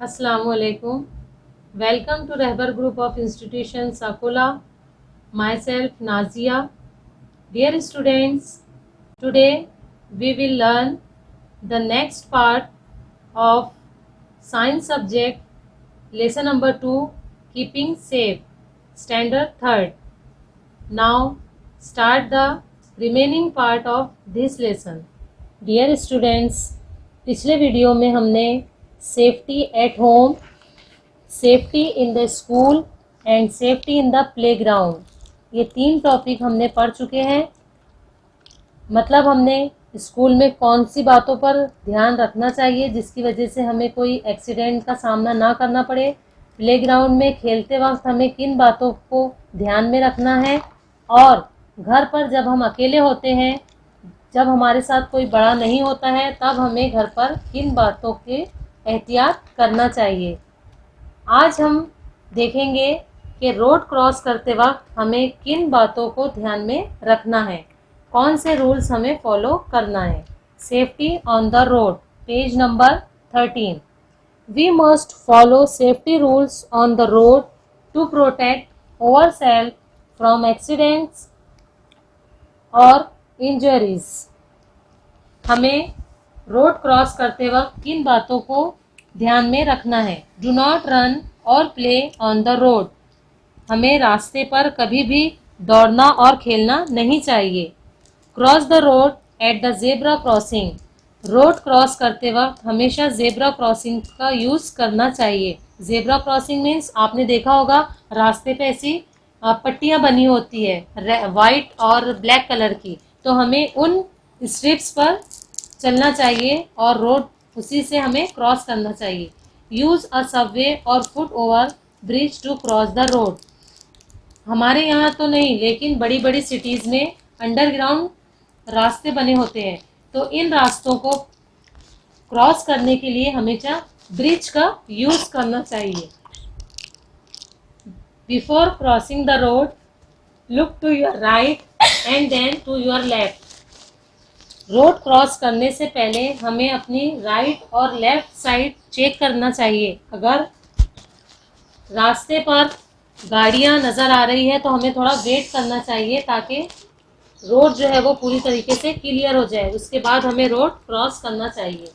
Assalamualaikum. Welcome to Rehbar Group of Institutions Sakola. Myself Nazia. Dear students, today we will learn the next part of science subject lesson number 2, keeping safe, standard 3rd. Now start the remaining part of this lesson. Dear students, पिछले video में हमने safety at home, safety in the school and safety in the playground, ये 3 topic हमने पढ़ चुके हैं। मतलब हमने स्कूल में कौन सी बातों पर ध्यान रखना चाहिए जिसकी वजह से हमें कोई एक्सीडेंट का सामना ना करना पड़े, प्लेग्राउंड में खेलते वक्त हमें किन बातों को ध्यान में रखना है, और घर पर जब हम अकेले होते हैं, जब हमारे साथ कोई बड़ा नहीं होता है, तब हमें घर पर किन बातों के एहतियात करना चाहिए। आज हम देखेंगे कि रोड क्रॉस करते वक्त हमें किन बातों को ध्यान में रखना है, कौन से रूल्स हमें फॉलो करना है। Safety on the road, page number 13। We must follow safety rules on the road to protect ourselves from accidents और इंजरीज। हमें रोड क्रॉस करते वक्त किन बातों को ध्यान में रखना है। डू नॉट रन और प्ले ऑन द रोड, हमें रास्ते पर कभी भी दौड़ना और खेलना नहीं चाहिए। Cross the road at the zebra crossing, road cross करते वक्त हमेशा जेब्रा क्रॉसिंग का यूज़ करना चाहिए। जेब्रा क्रॉसिंग मीन्स आपने देखा होगा रास्ते पे ऐसी पट्टियाँ बनी होती है वाइट और ब्लैक कलर की, तो हमें उन स्ट्रिप्स पर चलना चाहिए और रोड उसी से हमें क्रॉस करना चाहिए। यूज़ अ सबवे और foot over bridge to cross the road, हमारे यहाँ तो नहीं लेकिन बड़ी बड़ी सिटीज़ में अंडरग्राउंड रास्ते बने होते हैं, तो इन रास्तों को क्रॉस करने के लिए हमेशा ब्रिज का यूज़ करना चाहिए। Before crossing the road, look to your right and then to your left. Road cross करने से पहले हमें अपनी राइट और लेफ्ट साइड चेक करना चाहिए। अगर रास्ते पर गाड़ियां नज़र आ रही है तो हमें थोड़ा वेट करना चाहिए ताकि रोड जो है वो पूरी तरीके से क्लियर हो जाए, उसके बाद हमें रोड क्रॉस करना चाहिए।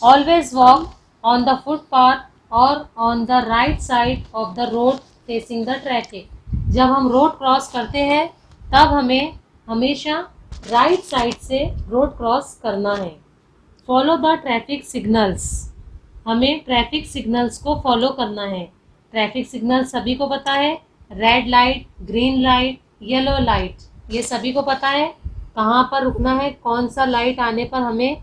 Always walk on the footpath और on the right side of the road facing the traffic. जब हम रोड क्रॉस करते हैं तब हमें हमेशा राइट साइड से रोड क्रॉस करना है। फॉलो द ट्रैफिक सिग्नल्स, हमें ट्रैफिक सिग्नल्स को फॉलो करना है। ट्रैफिक सिग्नल सभी को पता है, red light, green light, yellow light, ये सभी को पता है कहाँ पर रुकना है, कौन सा लाइट आने पर हमें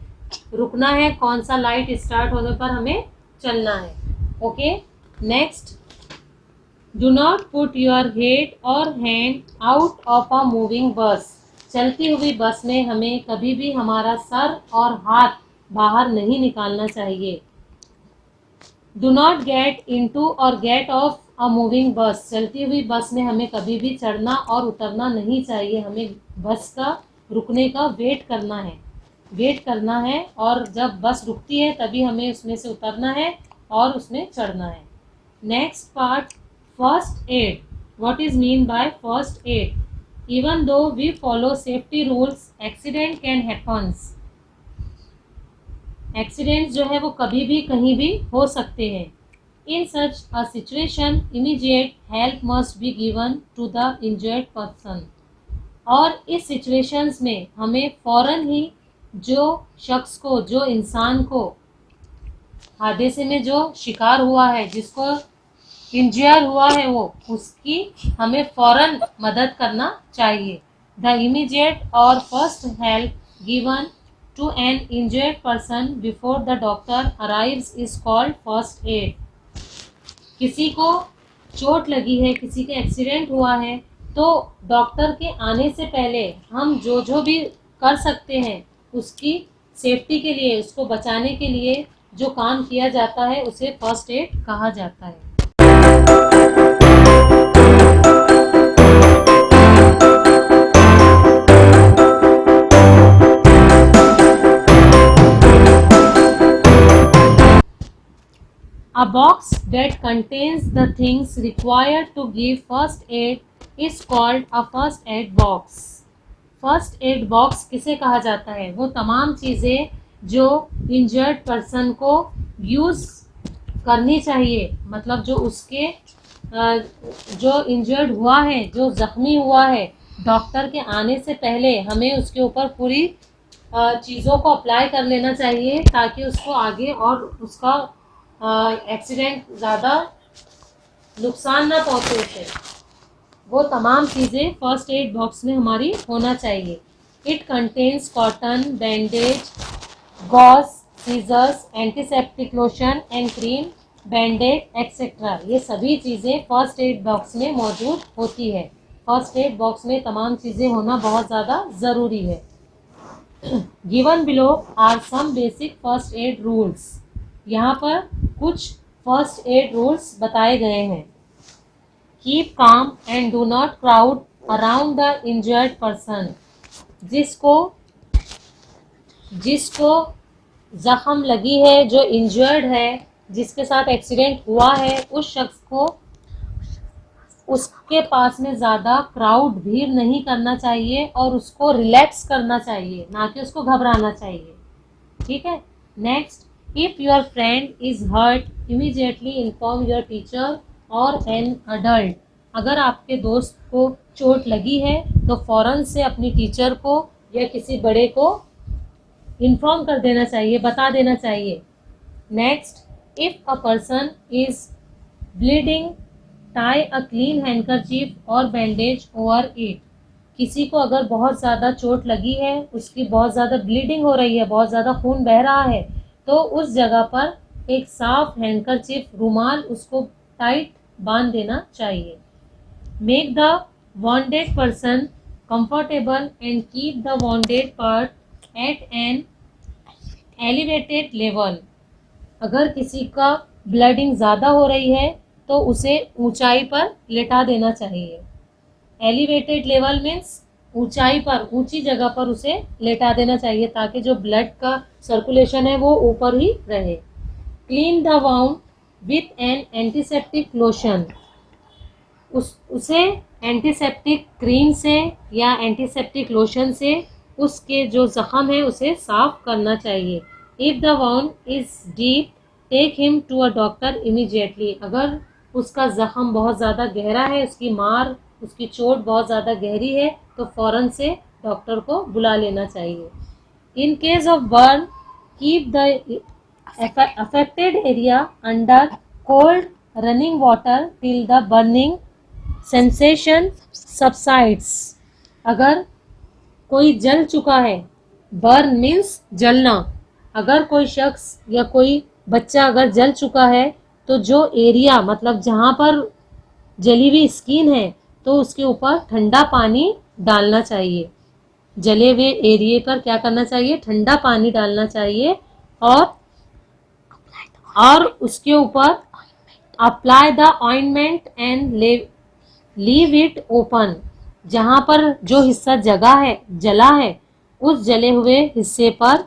रुकना है, कौन सा लाइट स्टार्ट होने पर हमें चलना है। Okay, next, do not put your head और hand out of a moving bus. चलती हुई बस में हमें कभी भी हमारा सर और हाथ बाहर नहीं निकालना चाहिए। डू नॉट गेट इनटू और get off a moving bus, चलती हुई बस में हमें कभी भी चढ़ना और उतरना नहीं चाहिए। हमें बस का रुकने का वेट करना है और जब बस रुकती है तभी हमें उसमें से उतरना है और उसमें चढ़ना है। Next part, first aid. What is mean by first aid? Even though we follow safety rules, accident can happen. Accidents जो है वो कभी भी कहीं भी हो सकते हैं। In such a situation, immediate help must be given to the injured person. और इस situations में हमें फ़ौरन ही जो शख्स को, जो इंसान को हादसे में जो शिकार हुआ है, जिसको इंजर हुआ है, वो उसकी हमें फ़ौरन मदद करना चाहिए। द इमीडिएट और first help given to an injured person before the doctor arrives is called first aid. किसी को चोट लगी है, किसी का एक्सीडेंट हुआ है, तो डॉक्टर के आने से पहले हम जो भी कर सकते हैं उसकी सेफ्टी के लिए, उसको बचाने के लिए जो काम किया जाता है उसे फर्स्ट एड कहा जाता है। A box that contains the things required to give first aid is called a first aid box. First aid box किसे कहा जाता है? वो तमाम चीज़ें जो इंजर्ड पर्सन को यूज़ करनी चाहिए, मतलब जो उसके जो इंजर्ड हुआ है, जो ज़ख्मी हुआ है, डॉक्टर के आने से पहले हमें उसके ऊपर पूरी चीज़ों को अप्लाई कर लेना चाहिए ताकि उसको आगे और उसका एक्सीडेंट ज़्यादा नुकसान ना पहुँचे उसे। वो तमाम चीज़ें फर्स्ट एड बॉक्स में हमारी होना चाहिए। It contains cotton, bandage, gauze, scissors, antiseptic lotion and cream, bandage etcetera. ये सभी चीज़ें फर्स्ट एड बॉक्स में मौजूद होती है। फर्स्ट एड बॉक्स में तमाम चीज़ें होना बहुत ज़्यादा ज़रूरी है। Given below are some basic first aid rules. यहाँ पर कुछ फर्स्ट एड रूल्स बताए गए हैं। Keep calm and do not crowd around the injured person. जिसको जख्म लगी है, जो इंजर्ड है, जिसके साथ एक्सीडेंट हुआ है, उस शख्स को उसके पास में ज़्यादा क्राउड, भीड़ नहीं करना चाहिए और उसको रिलैक्स करना चाहिए, ना कि उसको घबराना चाहिए। ठीक है। Next, if your friend is hurt immediately inform your teacher और एन अडल्ट। अगर आपके दोस्त को चोट लगी है तो फ़ौरन से अपनी टीचर को या किसी बड़े को इन्फॉर्म कर देना चाहिए, बता देना चाहिए। Next, if a person is bleeding tie a clean handkerchief और बैंडेज ओवर इट। किसी को अगर बहुत ज़्यादा चोट लगी है, उसकी बहुत ज़्यादा ब्लीडिंग हो रही है, बहुत ज़्यादा खून बह रहा है, तो उस जगह पर एक साफ हैंडकरचीफ, रुमाल, उसको टाइट बांध देना चाहिए। Make the wounded person comfortable and keep the wounded part at an elevated level. अगर किसी का ब्लीडिंग ज़्यादा हो रही है तो उसे ऊंचाई पर लेटा देना चाहिए। एलिवेटेड लेवल मीन्स ऊंचाई पर, ऊंची जगह पर उसे लेटा देना चाहिए ताकि जो ब्लड का सर्कुलेशन है वो ऊपर ही रहे। Clean the wound with an antiseptic lotion. उसे एंटीसेप्टिक क्रीम से या एंटीसेप्टिक लोशन से उसके जो ज़ख़म है उसे साफ करना चाहिए। If the wound is deep take him to a doctor immediately. अगर उसका ज़ख़म बहुत ज़्यादा गहरा है, उसकी मार, उसकी चोट बहुत ज़्यादा गहरी है, तो फ़ौरन से डॉक्टर को बुला लेना चाहिए। In case of burn, keep the affected area under cold running water till the burning sensation subsides. अगर कोई जल चुका है, बर्न मीन्स जलना, अगर कोई शख्स या कोई बच्चा अगर जल चुका है तो जो एरिया, मतलब जहाँ पर जली हुई स्किन है, तो उसके ऊपर ठंडा पानी डालना चाहिए। जले हुए एरिया पर क्या करना चाहिए? ठंडा पानी डालना चाहिए और उसके ऊपर apply the ointment and leave it open. जहाँ पर जो हिस्सा जला है, उस जले हुए हिस्से पर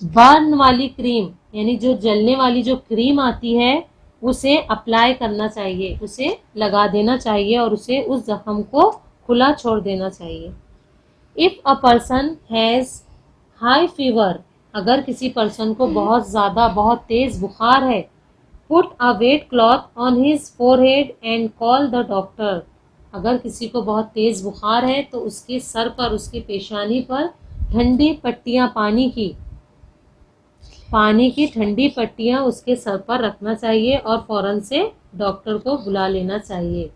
बर्न वाली क्रीम, यानी जो जलने वाली जो क्रीम आती है, उसे अप्लाई करना चाहिए, उसे लगा देना चाहिए और उसे उस जख्म को खुला छोड़ देना चाहिए। If a person has high fever, अगर किसी पर्सन को बहुत ज़्यादा, बहुत तेज़ बुखार है, put a wet cloth on his forehead and call the doctor. अगर किसी को बहुत तेज़ बुखार है तो उसके सर पर, उसकी पेशानी पर ठंडी पट्टियाँ, पानी की ठंडी पट्टियाँ उसके सर पर रखना चाहिए और फ़ौरन से डॉक्टर को बुला लेना चाहिए।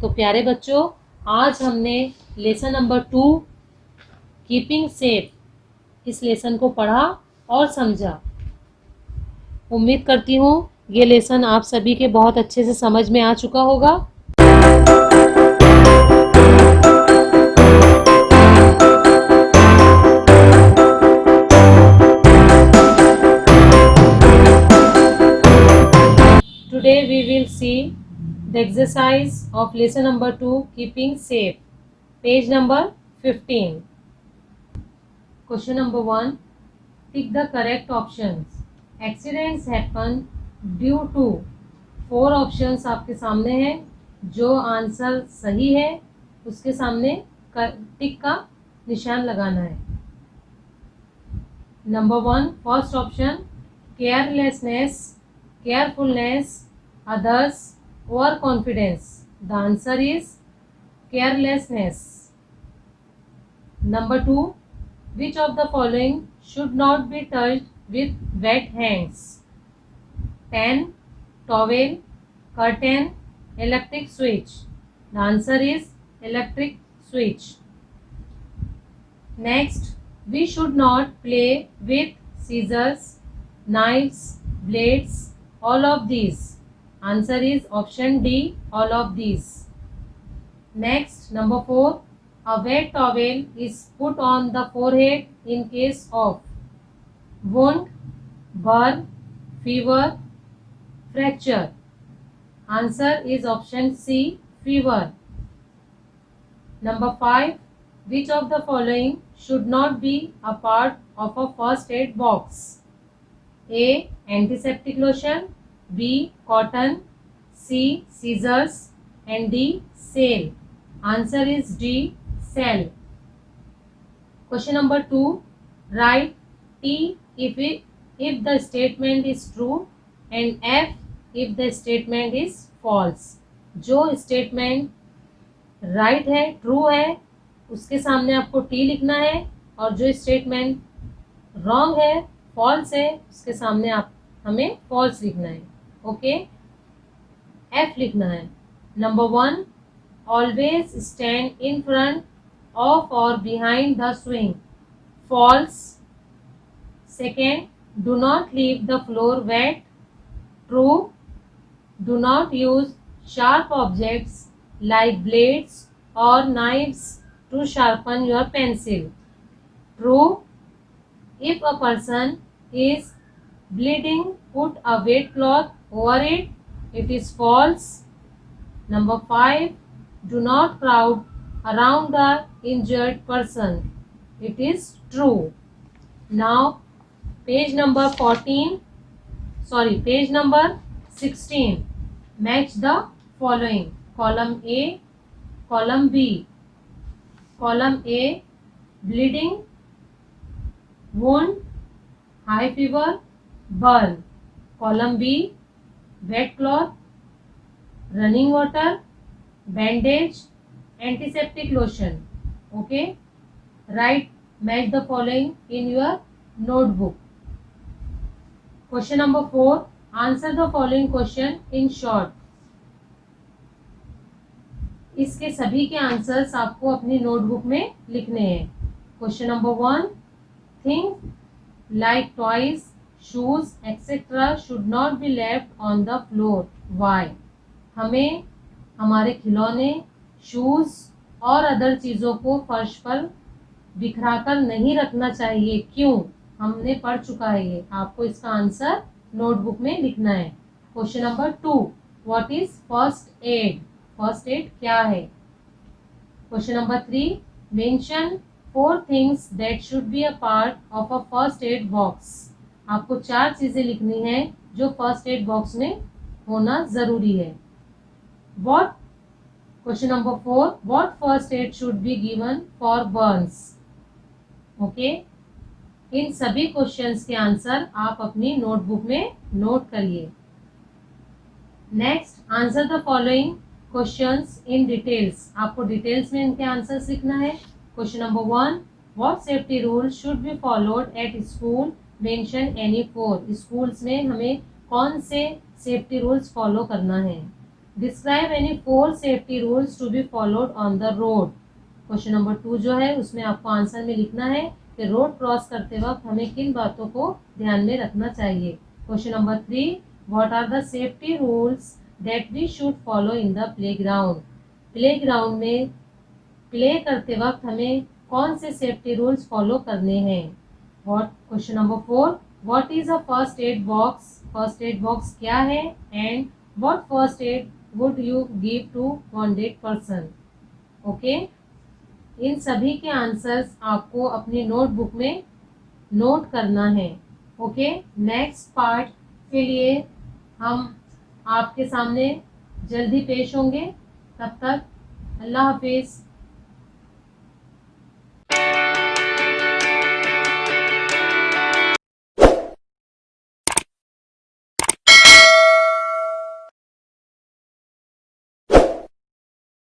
तो प्यारे बच्चों, आज हमने लेसन नंबर 2 कीपिंग सेफ, इस लेसन को पढ़ा और समझा। उम्मीद करती हूँ ये लेसन आप सभी के बहुत अच्छे से समझ में आ चुका होगा। Today we will see the exercise of lesson number 2 keeping safe, page number 15. Question number 1, pick the correct options. Accidents happen due to 4 options आपके सामने हैं। जो आंसर सही है उसके सामने टिक का निशान लगाना है। Number 1, first option, carelessness, carefulness, others, over confidence. The answer is carelessness. Number 2, which of the following should not be touched with wet hands? Pen, towel, curtain, electric switch. The answer is electric switch. Next, we should not play with scissors, knives, blades, all of these. Answer is option D, all of these. Next, number 4, a wet towel is put on the forehead in case of wound, burn, fever, fracture. Answer is option C, fever. Number 5, which of the following should not be a part of a first aid box? A, antiseptic lotion, B, cotton, C, scissors, and D, sail. Answer is D, sail. Question number 2, write T if the statement is true and F if the statement is false. जो statement right है, true है, उसके सामने आपको T लिखना है, और जो स्टेटमेंट रॉन्ग है, फॉल्स है, उसके सामने हमें फॉल्स लिखना है। ओके, एफ लिखना है। Number 1, always stand in front of और behind the swing, falls. Second, do not leave the floor wet, true. Do not use sharp objects like blades or knives to sharpen your pencil, true. If a person is bleeding, put a wet cloth over it, it is false. Number 5, do not crowd around the injured person, it is true. Now page number 16, match the following. Column A, column B. Column A, bleeding, wound, high fever, burn. Column B, wet cloth, running water, bandage, antiseptic lotion. Okay, write, match the following in your notebook. Question number 4, answer the following question in short. इसके सभी के answers आपको अपनी notebook में लिखने हैं। Question number 1, things like toys, shoes etcetera should not be left on the floor, why? हमें हमारे खिलौने, शूज और अदर चीज़ों को फर्श पर बिखराकर नहीं रखना चाहिए, क्यों? हमने पढ़ चुका है ये, आपको इसका आंसर नोटबुक में लिखना है। Question number 2, what is first aid? First aid क्या है? Question number 3, mention 4 things that should be a part of a first aid box. आपको 4 चीजें लिखनी है जो फर्स्ट एड बॉक्स में होना जरूरी है। What, question number 4, what first aid should be given for burns? Okay, इन सभी क्वेश्चंस के आंसर आप अपनी नोटबुक में नोट करिए। Next, answer the following questions in details. आपको डिटेल्स में इनके आंसर्स लिखना है। Question number 1, what safety rule should be followed at school, mention any 4। Schools में हमें कौन से सेफ्टी रूल्स फॉलो करना है? Describe any 4 safety rules to be followed on the road. Question number 2 जो है उसमें आपको आंसर में लिखना है कि रोड क्रॉस करते वक्त हमें किन बातों को ध्यान में रखना चाहिए। Question number 3, what are the safety rules that we should follow in the playground? Playground में प्ले करते वक्त हमें कौन से सेफ्टी रूल्स फॉलो करने हैं? Question number 4, what is a first aid box? First aid box क्या है? And what first aid would you give to wounded person? Okay, इन सभी के आंसर्स आपको अपनी नोटबुक में नोट करना है। ओके, नेक्स्ट पार्ट के लिए हम आपके सामने जल्दी पेश होंगे। तब तक अल्लाह हाफिज़।